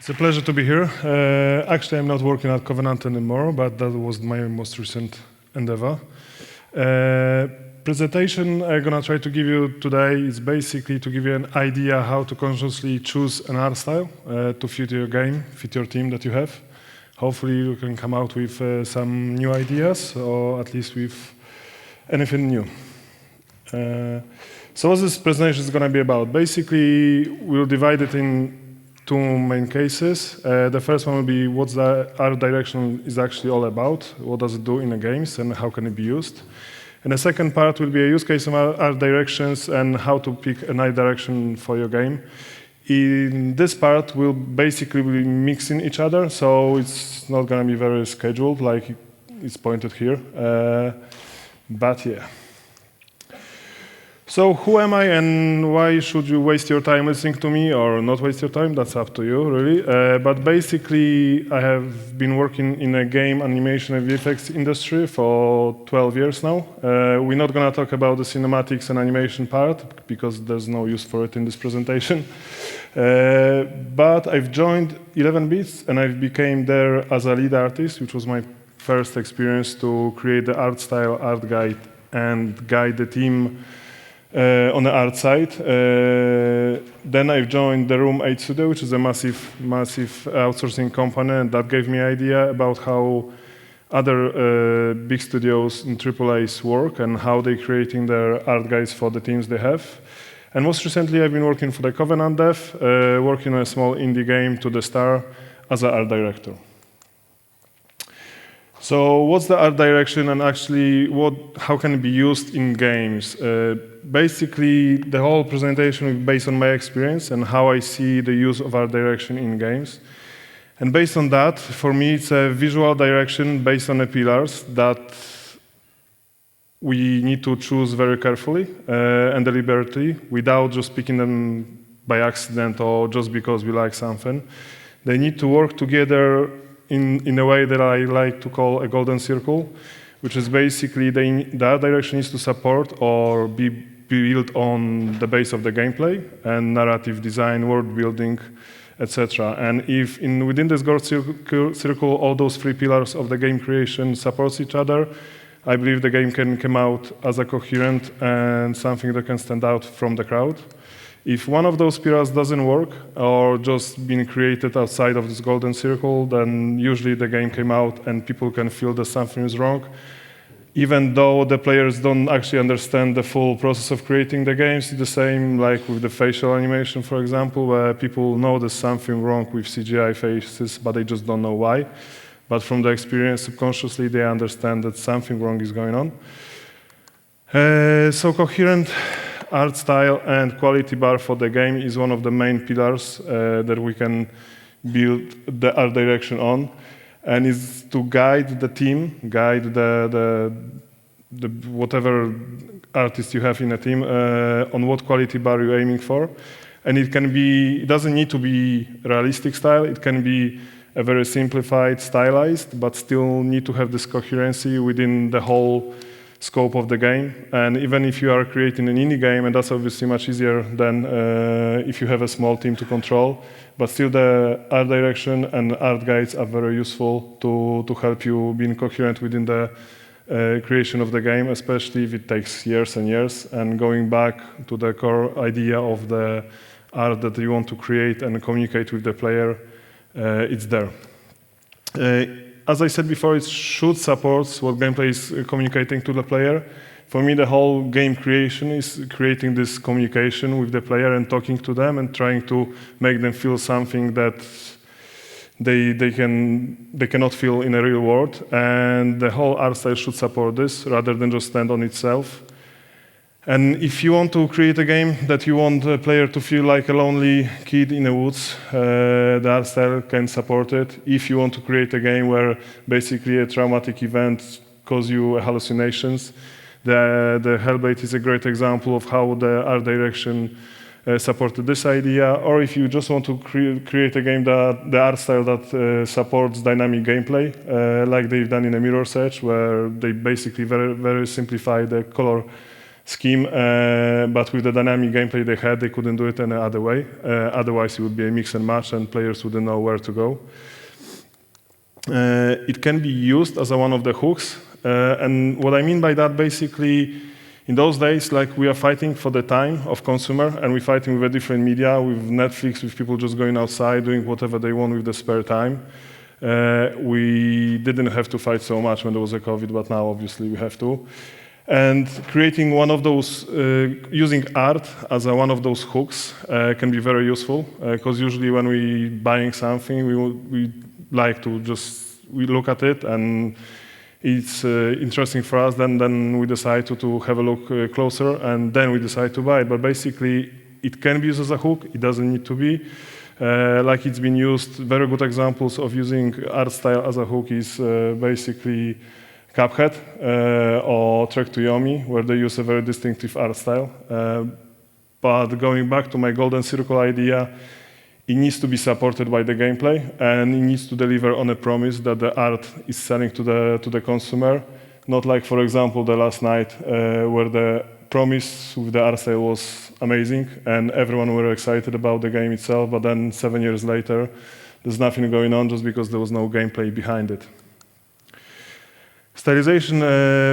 It's a pleasure to be here. Actually, I'm not working at Covenant anymore, but that was my most recent endeavor. Presentation I'm gonna try to give you today is basically to give you an idea how to consciously choose an art style to fit your game, fit your team that you have. Hopefully you can come out with some new ideas, or at least with anything new. So what this presentation is gonna be about? Basically, we'll divide it in two main cases. The first one will be what the art direction is actually all about, what does it do in the games, and how can it be used. And the second part will be a use case of art directions and how to pick an art direction for your game. In this part, we'll basically be mixing each other, so it's not going to be very scheduled like it's pointed here. But yeah. So who am I and why should you waste your time listening to me or not waste your time? That's up to you, really. But basically, I have been working in a game animation and VFX industry for 12 years now. We're not going to talk about the cinematics and animation part because there's no use for it in this presentation. But I've joined 11 Bits and I became there as a lead artist, which was my first experience to create the art style, art guide, and guide the team on the art side. Then I've joined the Room 8 Studio, which is a massive outsourcing company, and that gave me an idea about how other big studios in AAAs work and how they're creating their art guides for the teams they have. And most recently, I've been working for the Covenant Dev, working on a small indie game to the star as an art director. So what's the art direction and actually how can it be used in games? Basically, the whole presentation is based on my experience and how I see the use of art direction in games. And based on that, for me, it's a visual direction based on the pillars that we need to choose very carefully and deliberately without just picking them by accident or just because we like something. They need to work together in a way that I like to call a golden circle, which is basically the art direction needs to support or be built on the base of the gameplay and narrative design, world building, etc. And if within this golden circle, all those three pillars of the game creation supports each other, I believe the game can come out as a coherent and something that can stand out from the crowd. If one of those pillars doesn't work or just been created outside of this golden circle, then usually the game came out and people can feel that something is wrong, even though the players don't actually understand the full process of creating the games. It's the same like with the facial animation, for example, where people know there's something wrong with CGI faces, but they just don't know why. But from the experience, subconsciously, they understand that something wrong is going on. So coherent art style and quality bar for the game is one of the main pillars that we can build the art direction on, and is to guide the team, guide the whatever artist you have in a team on what quality bar you're aiming for. And it doesn't need to be realistic style, it can be a very simplified, stylized, but still need to have this coherency within the whole scope of the game. And even if you are creating an indie game, and that's obviously much easier than if you have a small team to control, but still the art direction and art guides are very useful to help you being coherent within the creation of the game, especially if it takes years and years, and going back to the core idea of the art that you want to create and communicate with the player, it's there. As I said before, it should support what gameplay is communicating to the player. For me, the whole game creation is creating this communication with the player and talking to them and trying to make them feel something that they cannot feel in a real world. And the whole art style should support this rather than just stand on itself. And if you want to create a game that you want the player to feel like a lonely kid in the woods, the art style can support it. If you want to create a game where basically a traumatic event causes you hallucinations, the Hellblade is a great example of how the art direction supported this idea. Or if you just want to create a game that the art style that supports dynamic gameplay, like they've done in a Mirror's Edge, where they basically very simplify the color scheme, but with the dynamic gameplay they had, they couldn't do it any other way. Otherwise, it would be a mix and match, and players wouldn't know where to go. It can be used as one of the hooks, and what I mean by that, basically, in those days, like we are fighting for the time of consumer, and we're fighting with a different media, with Netflix, with people just going outside, doing whatever they want with the spare time. We didn't have to fight so much when there was a COVID, but now obviously we have to. And creating one of those, using art as one of those hooks can be very useful, because usually when we're buying something, we like to we look at it and it's interesting for us, then we decide to have a look closer, and then we decide to buy it. But basically, it can be used as a hook, it doesn't need to be. Like it's been used, very good examples of using art style as a hook is basically Cuphead or Trek to Yomi, where they use a very distinctive art style. But going back to my golden circle idea, it needs to be supported by the gameplay, and it needs to deliver on a promise that the art is selling to the consumer. Not like, for example, the last night, where the promise with the art style was amazing, and everyone were excited about the game itself, but then 7 years later, there's nothing going on just because there was no gameplay behind it. Stylization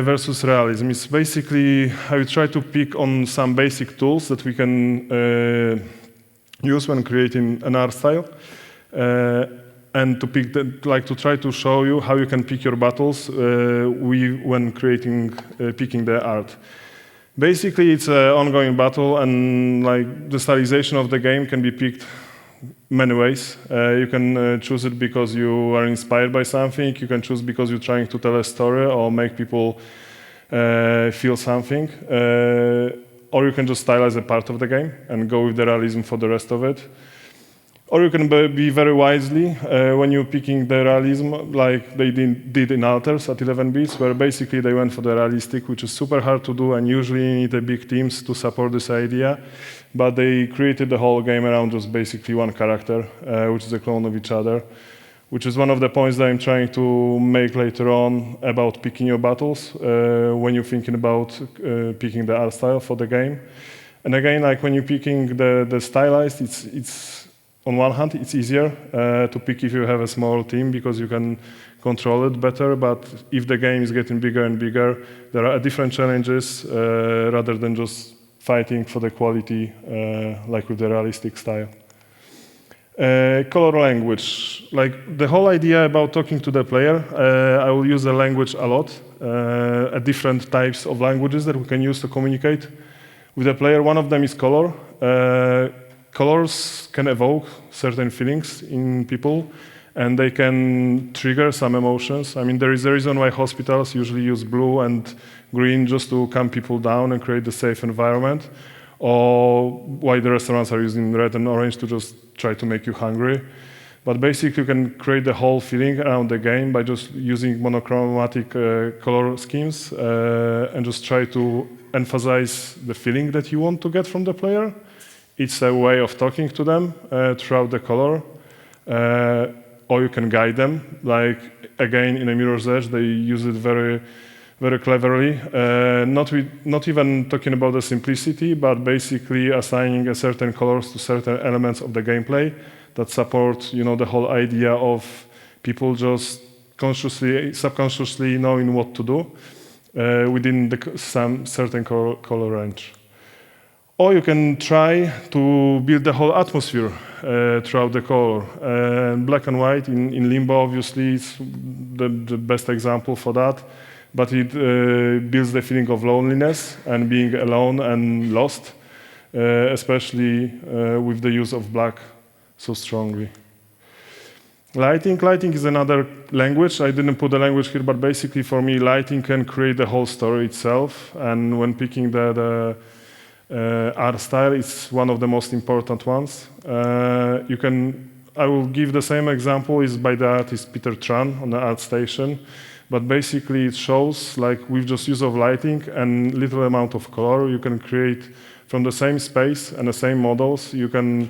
versus realism is basically, I will try to pick on some basic tools that we can use when creating an art style, and to try to show you how you can pick your battles when picking the art. Basically, it's an ongoing battle, and like the stylization of the game can be picked many ways. You can choose it because you are inspired by something. You can choose because you're trying to tell a story or make people feel something. Or you can just stylize a part of the game and go with the realism for the rest of it. Or you can be very wisely when you're picking the realism, like they did in Alters at 11 bits, where basically they went for the realistic, which is super hard to do, and usually you need a big teams to support this idea. But they created the whole game around just basically one character, which is a clone of each other, which is one of the points that I'm trying to make later on about picking your battles when you're thinking about picking the art style for the game. And again, like when you're picking the stylized, it's on one hand, it's easier to pick if you have a small team because you can control it better, but if the game is getting bigger and bigger, there are different challenges rather than just fighting for the quality like with the realistic style. Color language. Like the whole idea about talking to the player, I will use the language a lot, different types of languages that we can use to communicate with the player. One of them is color. Colors can evoke certain feelings in people, and they can trigger some emotions. I mean, there is a reason why hospitals usually use blue and green just to calm people down and create a safe environment, or why the restaurants are using red and orange to just try to make you hungry. But basically, you can create the whole feeling around the game by just using monochromatic color schemes and just try to emphasize the feeling that you want to get from the player. It's a way of talking to them throughout the color, or you can guide them. Like, again, in a Mirror's Edge, they use it very, very cleverly. Not even talking about the simplicity, but basically assigning a certain colors to certain elements of the gameplay that support, the whole idea of people just subconsciously knowing what to do within some certain color range. Or you can try to build the whole atmosphere throughout the color. Black and white in Limbo, obviously, is the best example for that. But it builds the feeling of loneliness and being alone and lost, especially with the use of black so strongly. Lighting is another language. I didn't put the language here, but basically for me, lighting can create the whole story itself. And when picking the art style, it's one of the most important ones. I will give the same example is by the artist Peter Tran on the Art Station, but basically it shows like with just use of lighting and little amount of color, you can create from the same space and the same models, you can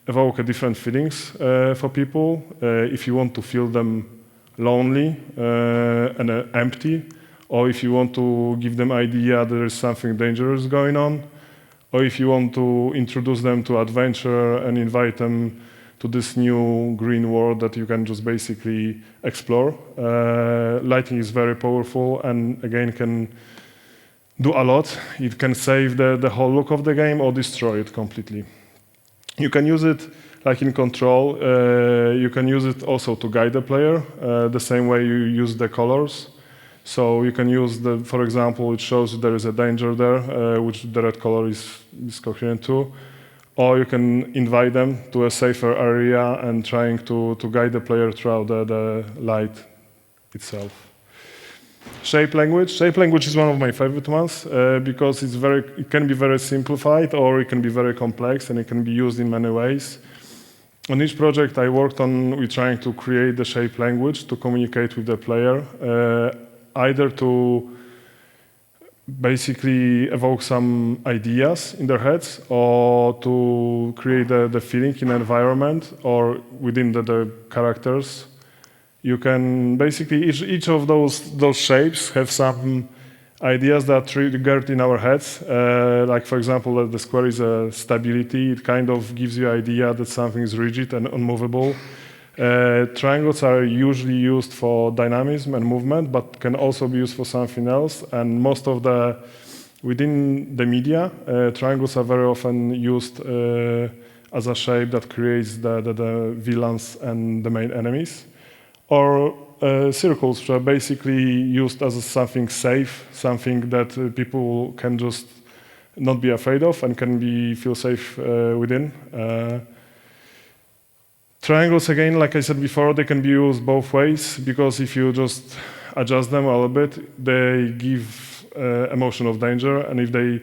evoke different feelings for people. If you want to feel them lonely and empty, or if you want to give them idea there is something dangerous going on, or if you want to introduce them to adventure and invite them to this new green world that you can just basically explore. Lighting is very powerful and again can do a lot. It can save the whole look of the game or destroy it completely. You can use it like in Control. You can use it also to guide the player, the same way you use the colors. So you can use for example, it shows there is a danger there, which the red color is coherent to. Or you can invite them to a safer area and trying to guide the player throughout the light itself. Shape language. Shape language is one of my favorite ones because it can be very simplified or it can be very complex and it can be used in many ways. On each project I worked on, we're trying to create the shape language to communicate with the player, either to basically evoke some ideas in their heads or to create the feeling in environment or within the characters. You can basically, each of those shapes have some ideas that are triggered in our heads. Like for example, the square is a stability. It kind of gives you idea that something is rigid and unmovable. Triangles are usually used for dynamism and movement, but can also be used for something else. And within the media, triangles are very often used as a shape that creates the villains and the main enemies. Or circles, which are basically used as something safe, something that people can just not be afraid of and can feel safe within. Triangles, again, like I said before, they can be used both ways, because if you just adjust them a little bit, they give emotion of danger, and if they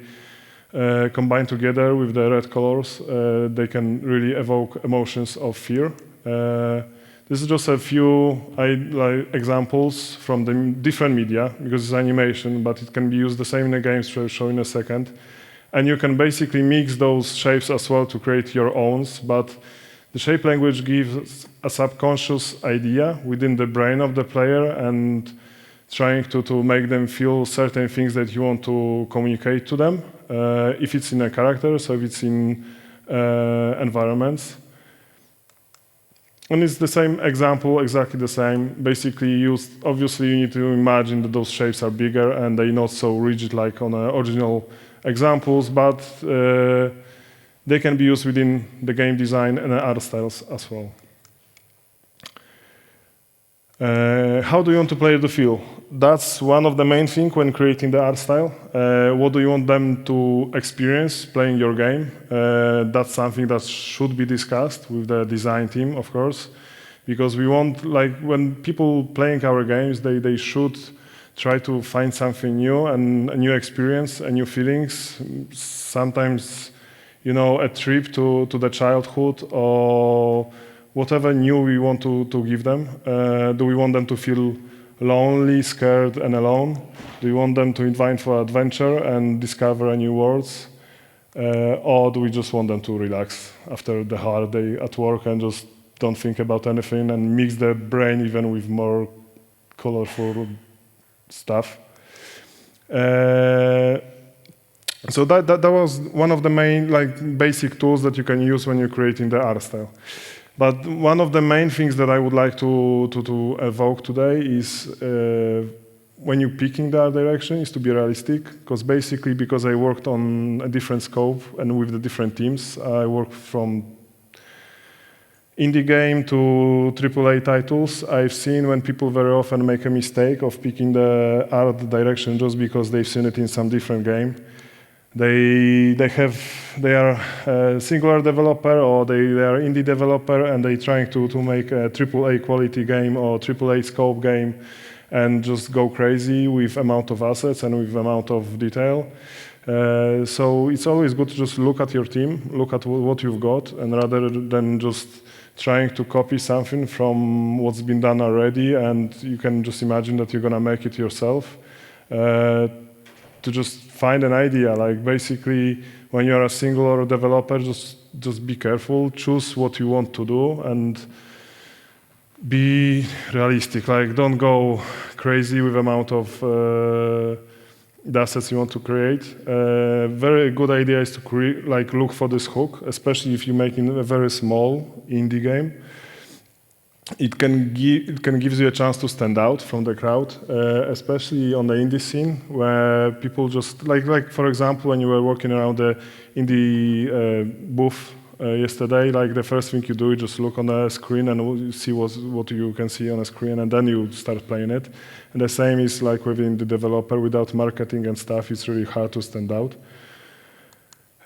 combine together with the red colors, they can really evoke emotions of fear. This is just a few examples from the different media, because it's animation, but it can be used the same in the games, which I'll show in a second. And you can basically mix those shapes as well to create your own, but the shape language gives a subconscious idea within the brain of the player and trying to make them feel certain things that you want to communicate to them, if it's in a character, so if it's in environments. And it's the same example, exactly the same. Basically, obviously you need to imagine that those shapes are bigger and they're not so rigid like on original examples, but they can be used within the game design and the art styles as well. How do you want to play the feel? That's one of the main things when creating the art style. What do you want them to experience playing your game? That's something that should be discussed with the design team, of course, because we want, when people playing our games, they should try to find something new and a new experience and new feelings. Sometimes, a trip to the childhood or whatever new we want to give them. Do we want them to feel lonely, scared, and alone? Do we want them to invite for adventure and discover new worlds? Or do we just want them to relax after the hard day at work and just don't think about anything and mix their brain even with more colorful stuff? So that was one of the main basic tools that you can use when you're creating the art style. But one of the main things that I would like to evoke today is when you're picking the art direction is to be realistic, because I worked on a different scope and with the different teams. I worked from indie game to AAA titles. I've seen when people very often make a mistake of picking the art direction just because they've seen it in some different game. They are a singular developer or they are indie developer and they're trying to make a AAA quality game or AAA scope game and just go crazy with amount of assets and with amount of detail. So it's always good to just look at your team, look at what you've got, and rather than just trying to copy something from what's been done already and you can just imagine that you're gonna make it yourself. To just find an idea, basically when you're a singular developer, just be careful, choose what you want to do and be realistic. Don't go crazy with amount of the assets you want to create. Very good idea is to look for this hook, especially if you're making a very small indie game. It can give you a chance to stand out from the crowd, especially on the indie scene, where people just like for example, when you were walking around the indie booth yesterday, like the first thing you do is just look on the screen and you see what you can see on a screen, and then you start playing it. And the same is like within the developer. Without marketing and stuff, it's really hard to stand out.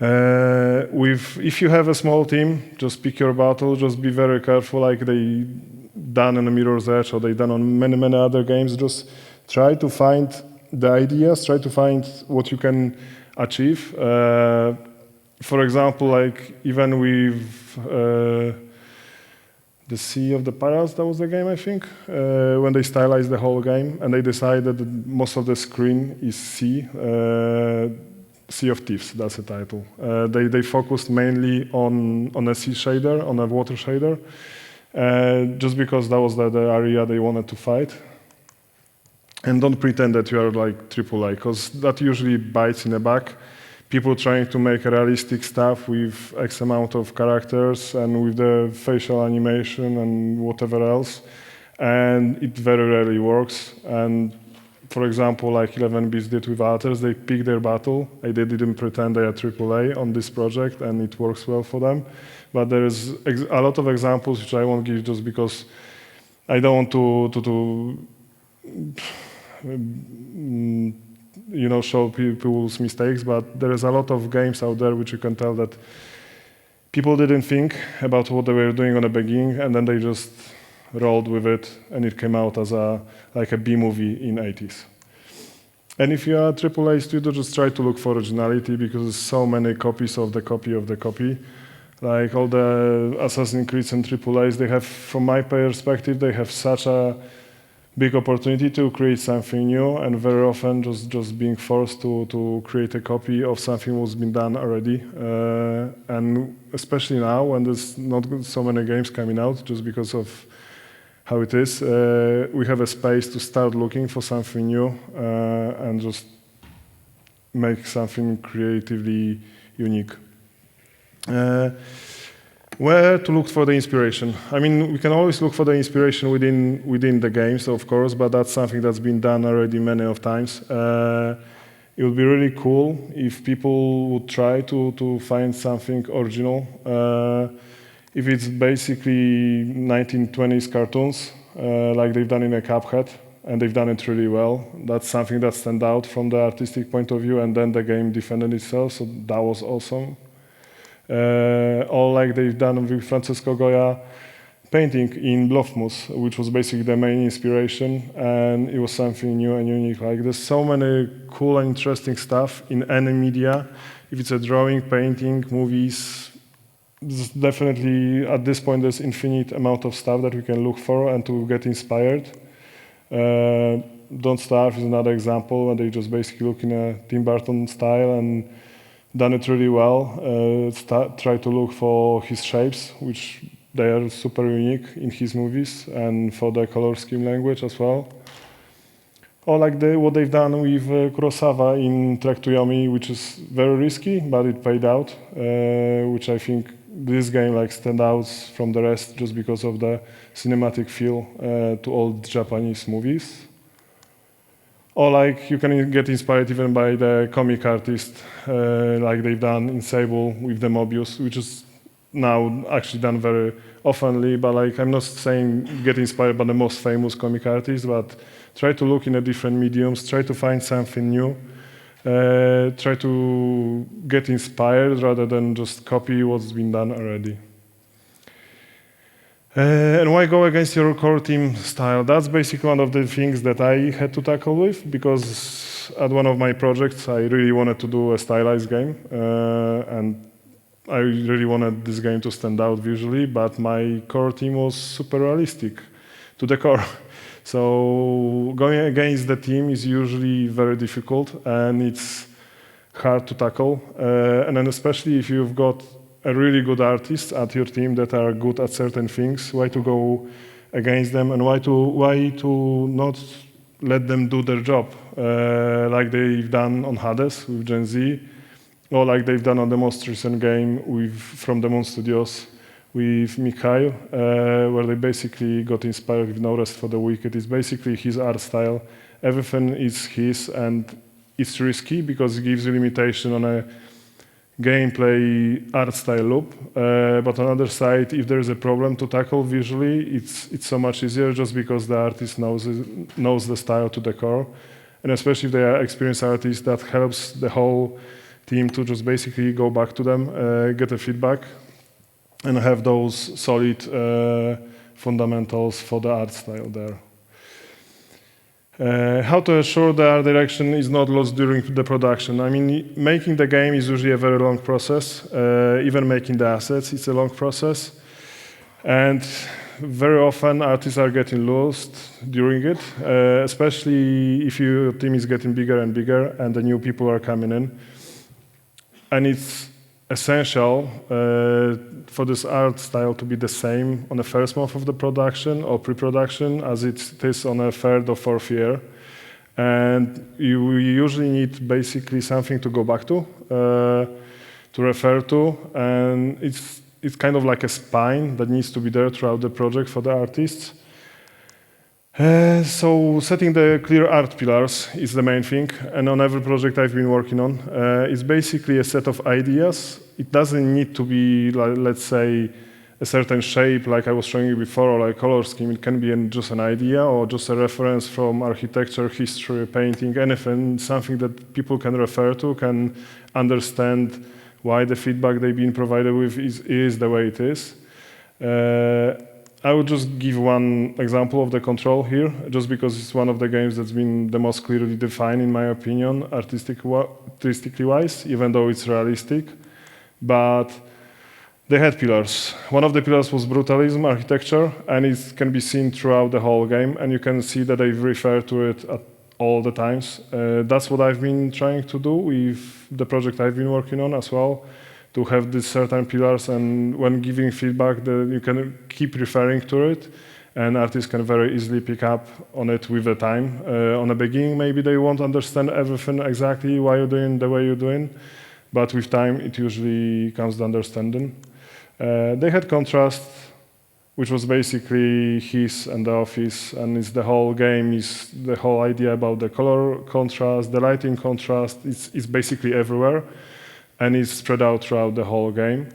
If you have a small team, just pick your battle. Just be very careful, like they done on the Mirror's Edge or they done on many other games. Just try to find the ideas. Try to find what you can achieve. For example, like even with the Sea of the Pirates, that was the game, I think, when they stylized the whole game and they decided that most of the screen is sea. Sea of Thieves, that's the title. They focused mainly on a sea shader, on a water shader, just because that was the area they wanted to fight. And don't pretend that you are like AAA, because that usually bites in the back. People trying to make realistic stuff with X amount of characters and with the facial animation and whatever else, and it very rarely works. And for example, like 11 Bits did with Alters, they picked their battle. They didn't pretend they are AAA on this project, and it works well for them. But there is a lot of examples which I won't give just because I don't want to show people's mistakes. But there is a lot of games out there which you can tell that people didn't think about what they were doing on the beginning, and then they just rolled with it, and it came out as like a B movie in 80s. And if you are a AAA studio, just try to look for originality, because there's so many copies of the copy of the copy. Like all the Assassin's Creed and AAAs, they have, from my perspective, they have such a big opportunity to create something new, and very often just being forced to create a copy of something what's been done already. And especially now, when there's not so many games coming out, just because of how it is, we have a space to start looking for something new and just make something creatively unique. Where to look for the inspiration? I mean, we can always look for the inspiration within the games, of course, but that's something that's been done already many of times. It would be really cool if people would try to find something original. If it's basically 1920s cartoons, like they've done in a Cuphead, and they've done it really well, that's something that stands out from the artistic point of view, and then the game defended itself, so that was awesome. Or like they've done with Francesco Goya painting in Bluffmus, which was basically the main inspiration, and it was something new and unique. Like there's so many cool and interesting stuff in any media. If it's a drawing, painting, movies, definitely at this point there's infinite amount of stuff that we can look for and to get inspired. Don't Starve is another example, where they just basically look in a Tim Burton style and done it really well. Try to look for his shapes, which they are super unique in his movies, and for the color scheme language as well. Or like what they've done with Kurosawa in Trek to Yomi, which is very risky, but it paid out, which I think this game like stands out from the rest just because of the cinematic feel to old Japanese movies. Or like you can get inspired even by the comic artist, like they've done in Sable with the Mobius, which is now actually done very oftenly, but like I'm not saying get inspired by the most famous comic artist, but try to look in the different mediums, try to find something new, try to get inspired rather than just copy what's been done already. And why go against your core team style? That's basically one of the things that I had to tackle with, because at one of my projects I really wanted to do a stylized game, and I really wanted this game to stand out visually, but my core team was super realistic to the core. So going against the team is usually very difficult, and it's hard to tackle. And then especially if you've got a really good artist at your team that are good at certain things, why to go against them, and why to not let them do their job, like they've done on Hades with Gen Z, or like they've done on the most recent game from the Moon Studios with Mikhail, where they basically got inspired with No Rest for the Wicked. It's basically his art style. Everything is his, and it's risky because it gives you limitation on a gameplay art style loop. But on the other side, if there is a problem to tackle visually, it's so much easier just because the artist knows the style to the core. And especially if they are experienced artists, that helps the whole team to just basically go back to them, get a feedback, and have those solid fundamentals for the art style there. How to ensure the art direction is not lost during the production? I mean, making the game is usually a very long process. Even making the assets, it's a long process. And very often artists are getting lost during it, especially if your team is getting bigger and bigger and the new people are coming in. And it's essential for this art style to be the same on the first month of the production or pre-production as it is on a third or fourth year. And you usually need basically something to go back to refer to, and it's kind of like a spine that needs to be there throughout the project for the artists. So setting the clear art pillars is the main thing, and on every project I've been working on, it's basically a set of ideas. It doesn't need to be, like, let's say, a certain shape like I was showing you before, or like color scheme. It can be just an idea or just a reference from architecture, history, painting, anything, something that people can refer to, can understand why the feedback they've been provided with is the way it is. I would just give one example of the control here, just because it's one of the games that's been the most clearly defined, in my opinion, artistically wise, even though it's realistic. But they had pillars. One of the pillars was brutalism, architecture, and it can be seen throughout the whole game, and you can see that they've referred to it at all the times. That's what I've been trying to do with the project I've been working on as well, to have these certain pillars, and when giving feedback, you can keep referring to it, and artists can very easily pick up on it with the time. On the beginning, maybe they won't understand everything exactly why you're doing the way you're doing, but with time, it usually comes to understanding. They had contrast, which was basically his and the office, and it's the whole game, is the whole idea about the color contrast, the lighting contrast, it's basically everywhere, and it's spread out throughout the whole game.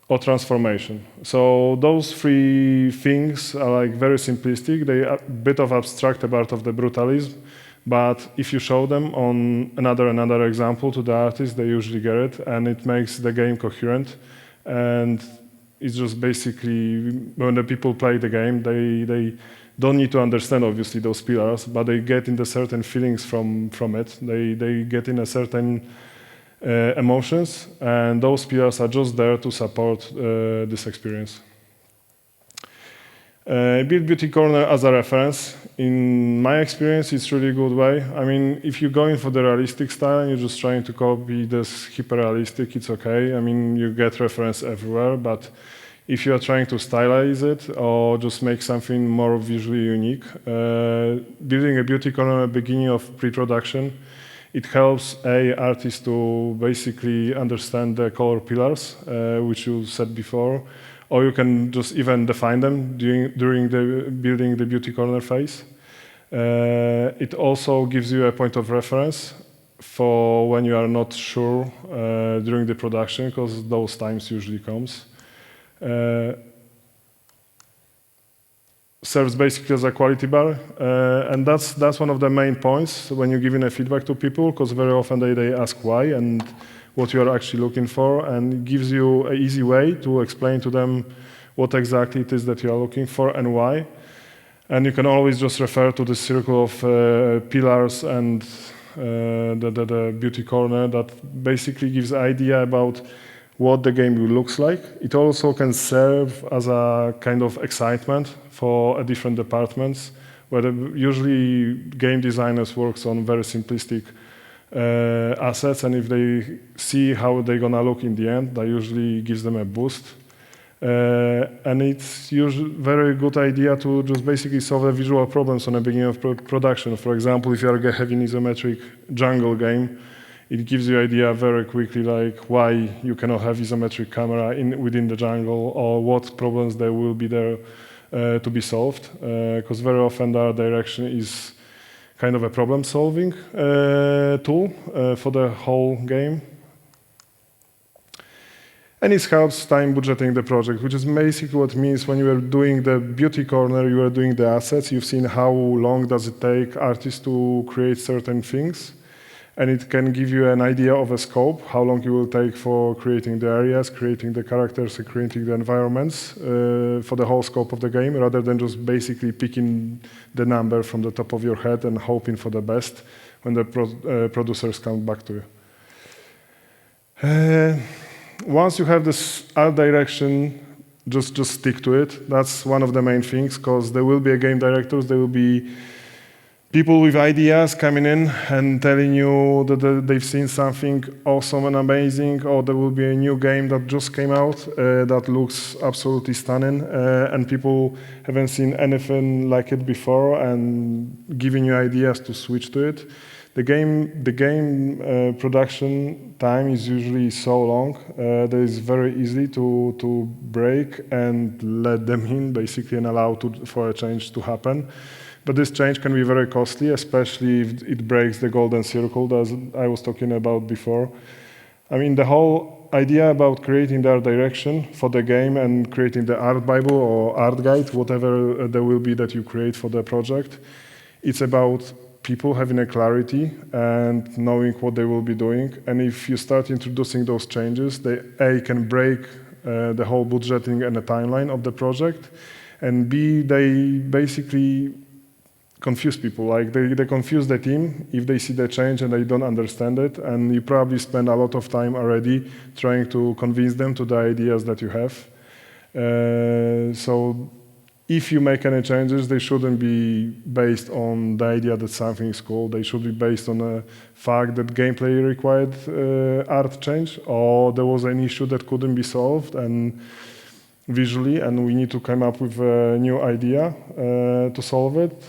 Or transformation. So those three things are like very simplistic. They are a bit of abstract about of the brutalism, but if you show them on another example to the artist, they usually get it, and it makes the game coherent. And it's just basically, when the people play the game, they don't need to understand, obviously, those pillars, but they get in the certain feelings from it. They get in a certain emotions, and those pillars are just there to support this experience. Build Beauty Corner as a reference. In my experience, it's really good way. I mean, if you're going for the realistic style and you're just trying to copy this hyper-realistic, it's okay. I mean, you get reference everywhere, but if you are trying to stylize it or just make something more visually unique, building a beauty corner at the beginning of pre-production, it helps artists to basically understand the color pillars, which you said before, or you can just even define them during the building the beauty corner phase. It also gives you a point of reference for when you are not sure during the production, because those times usually comes. Serves basically as a quality bar, and that's one of the main points when you're giving a feedback to people, because very often they ask why and what you are actually looking for, and it gives you an easy way to explain to them what exactly it is that you are looking for and why. And you can always just refer to the circle of pillars and the beauty corner that basically gives an idea about what the game looks like. It also can serve as a kind of excitement for different departments, where usually game designers work on very simplistic assets, and if they see how they're gonna look in the end, that usually gives them a boost. And it's usually very good idea to just basically solve the visual problems on the beginning of production. For example, if you are having isometric jungle game, it gives you idea very quickly like why you cannot have isometric camera within the jungle or what problems there will be there to be solved. Because very often the art direction is kind of a problem-solving tool for the whole game. And it helps time budgeting the project, which is basically what it means when you are doing the beauty corner, you are doing the assets, you've seen how long does it take artists to create certain things. And it can give you an idea of a scope, how long it will take for creating the areas, creating the characters, and creating the environments for the whole scope of the game, rather than just basically picking the number from the top of your head and hoping for the best when the producers come back to you. Once you have this art direction, just stick to it. That's one of the main things, because there will be a game directors, there will be people with ideas coming in and telling you that they've seen something awesome and amazing, or there will be a new game that just came out that looks absolutely stunning, and people haven't seen anything like it before, and giving you ideas to switch to it. The game production time is usually so long that it's very easy to break and let them in, basically, and allow for a change to happen. But this change can be very costly, especially if it breaks the golden circle that I was talking about before. I mean, the whole idea about creating the art direction for the game and creating the art Bible or art guide, whatever there will be that you create for the project, it's about people having a clarity and knowing what they will be doing. And if you start introducing those changes, they A, can break the whole budgeting and the timeline of the project, and B, they basically confuse people. Like they confuse the team if they see the change and they don't understand it, and you probably spend a lot of time already trying to convince them to the ideas that you have. So if you make any changes, they shouldn't be based on the idea that something is cool. They should be based on the fact that gameplay required art change, or there was an issue that couldn't be solved and visually, and we need to come up with a new idea to solve it.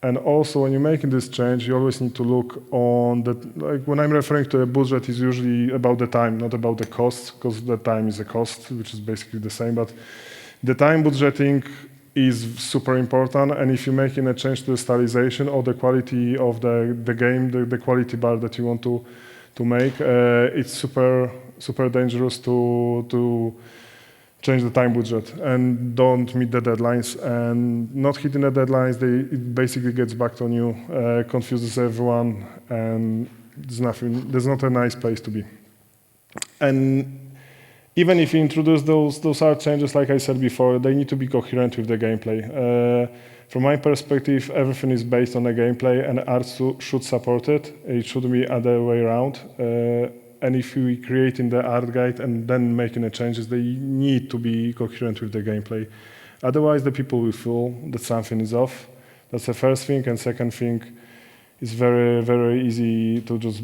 And also, when you're making this change, you always need to look on the, like when I'm referring to a budget, is usually about the time, not about the cost, because the time is a cost, which is basically the same. But the time budgeting is super important, and if you're making a change to the stylization or the quality of the game, the quality bar that you want to make, it's super dangerous to change the time budget and don't meet the deadlines. And not hitting the deadlines, it basically gets back on you, confuses everyone, and there's not a nice place to be. And even if you introduce those art changes, like I said before, they need to be coherent with the gameplay. From my perspective, everything is based on the gameplay, and art should support it. It shouldn't be other way around. And if we creating the art guide and then making the changes, they need to be coherent with the gameplay. Otherwise, the people will feel that something is off. That's the first thing. And second thing, it's very, very easy to just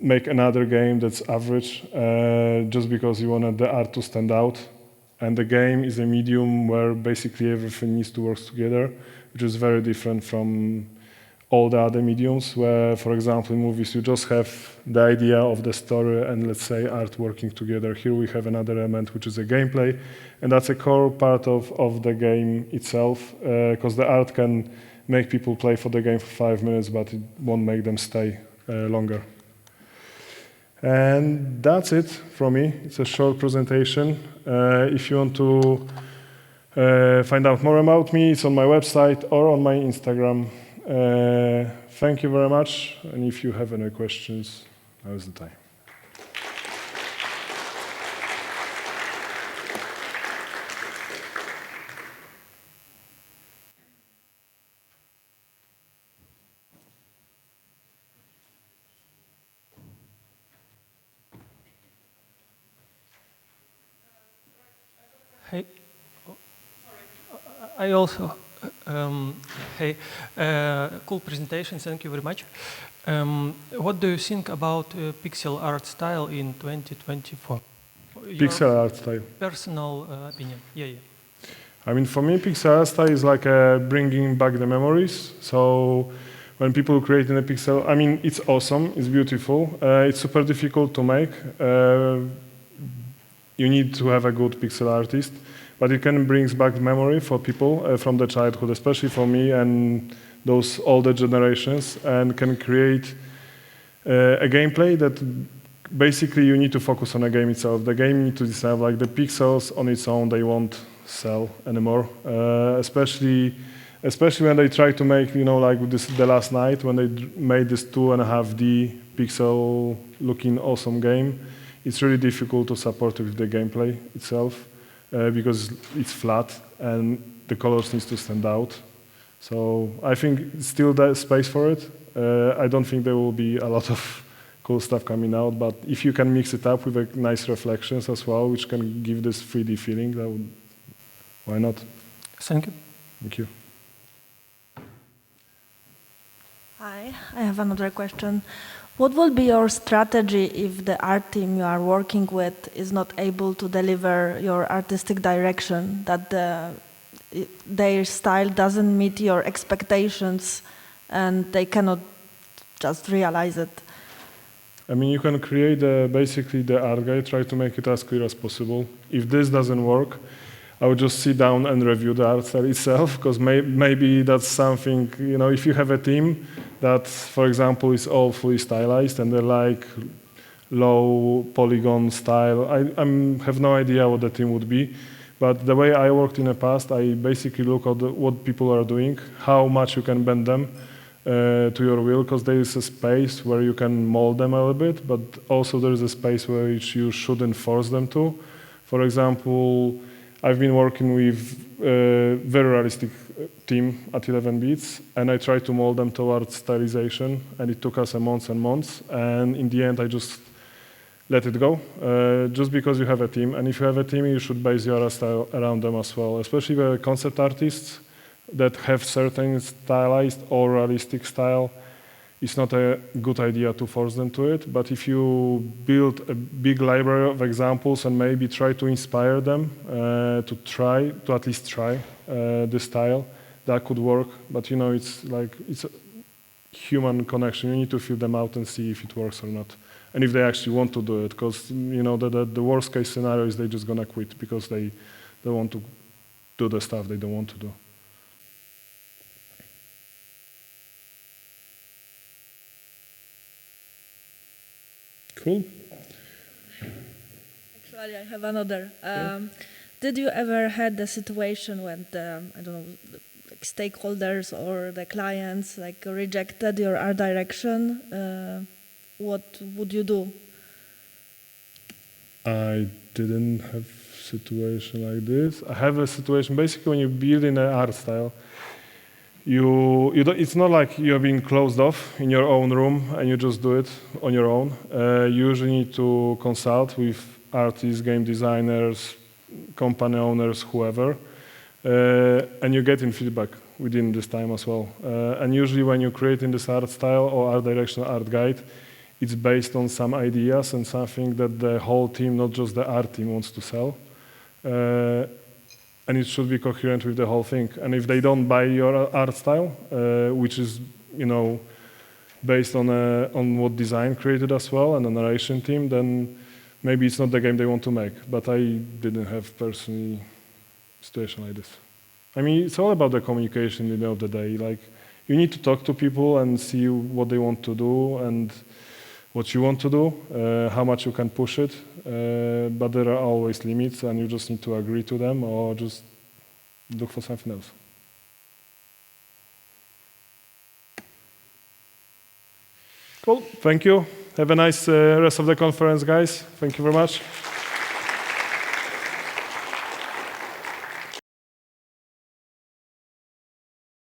make another game that's average just because you want the art to stand out. And the game is a medium where basically everything needs to work together, which is very different from all the other mediums where, for example, in movies, you just have the idea of the story and, let's say, art working together. Here we have another element, which is a gameplay, and that's a core part of the game itself, because the art can make people play for the game for 5 minutes, but it won't make them stay longer. And that's it from me. It's a short presentation. If you want to find out more about me, it's on my website or on my Instagram. Thank you very much, and if you have any questions, now is the time. Hey, I also. Hey, cool presentation, thank you very much. What do you think about pixel art style in 2024? your Pixel art style. personal opinion. Yeah, yeah. I mean, for me, pixel art style is like bringing back the memories. So when people create in a pixel, I mean, it's awesome, it's beautiful. It's super difficult to make. You need to have a good pixel artist, but it can bring back memory for people from the childhood, especially for me and those older generations, and can create a gameplay that basically you need to focus on the game itself. The game needs to decide, like the pixels on its own, they won't sell anymore, especially when they try to make, like this the last night when they made this 2.5D pixel looking awesome game. It's really difficult to support it with the gameplay itself because it's flat and the colors need to stand out. So I think still there's space for it. I don't think there will be a lot of cool stuff coming out, but if you can mix it up with nice reflections as well, which can give this 3D feeling, why not? Thank you. Thank you. Hi, I have another question. What will be your strategy if the art team you are working with is not able to deliver your artistic direction, that their style doesn't meet your expectations and they cannot just realize it? I mean, you can create basically the art guide, try to make it as clear as possible. If this doesn't work, I would just sit down and review the art style itself, because maybe that's something, if you have a team that, for example, is all fully stylized and they like low polygon style, I have no idea what the team would be. But the way I worked in the past, I basically look at what people are doing, how much you can bend them to your will, because there is a space where you can mold them a little bit, but also there is a space where you shouldn't force them to. For example, I've been working with a very realistic team at 11 Bits, and I tried to mold them towards stylization, and it took us months and months, and in the end I just let it go, just because you have a team, and if you have a team, you should base your art style around them as well, especially the concept artists that have certain stylized or realistic style. It's not a good idea to force them to it, but if you build a big library of examples and maybe try to inspire them to at least try the style, that could work. But it's a human connection. You need to feel them out and see if it works or not, and if they actually want to do it. Because the worst case scenario is they're just gonna quit because they don't want to do the stuff they don't want to do. Cool. Actually, I have another. Did you ever had the situation when the stakeholders or the clients rejected your art direction? What would you do? I didn't have a situation like this. I have a situation basically when you build in an art style. It's not like you're being closed off in your own room and you just do it on your own. You usually need to consult with artists, game designers, company owners, whoever, and you get in feedback within this time as well. And usually when you create in this art style or art direction art guide, it's based on some ideas and something that the whole team, not just the art team, wants to sell. And it should be coherent with the whole thing. And if they don't buy your art style, which is, based on what design created as well and the narration team, then maybe it's not the game they want to make. But I didn't have personally a situation like this. I mean, it's all about the communication at the end of the day. Like, you need to talk to people and see what they want to do and what you want to do, how much you can push it, but there are always limits and you just need to agree to them or just look for something else. Cool, thank you. Have a nice rest of the conference, guys. Thank you very much.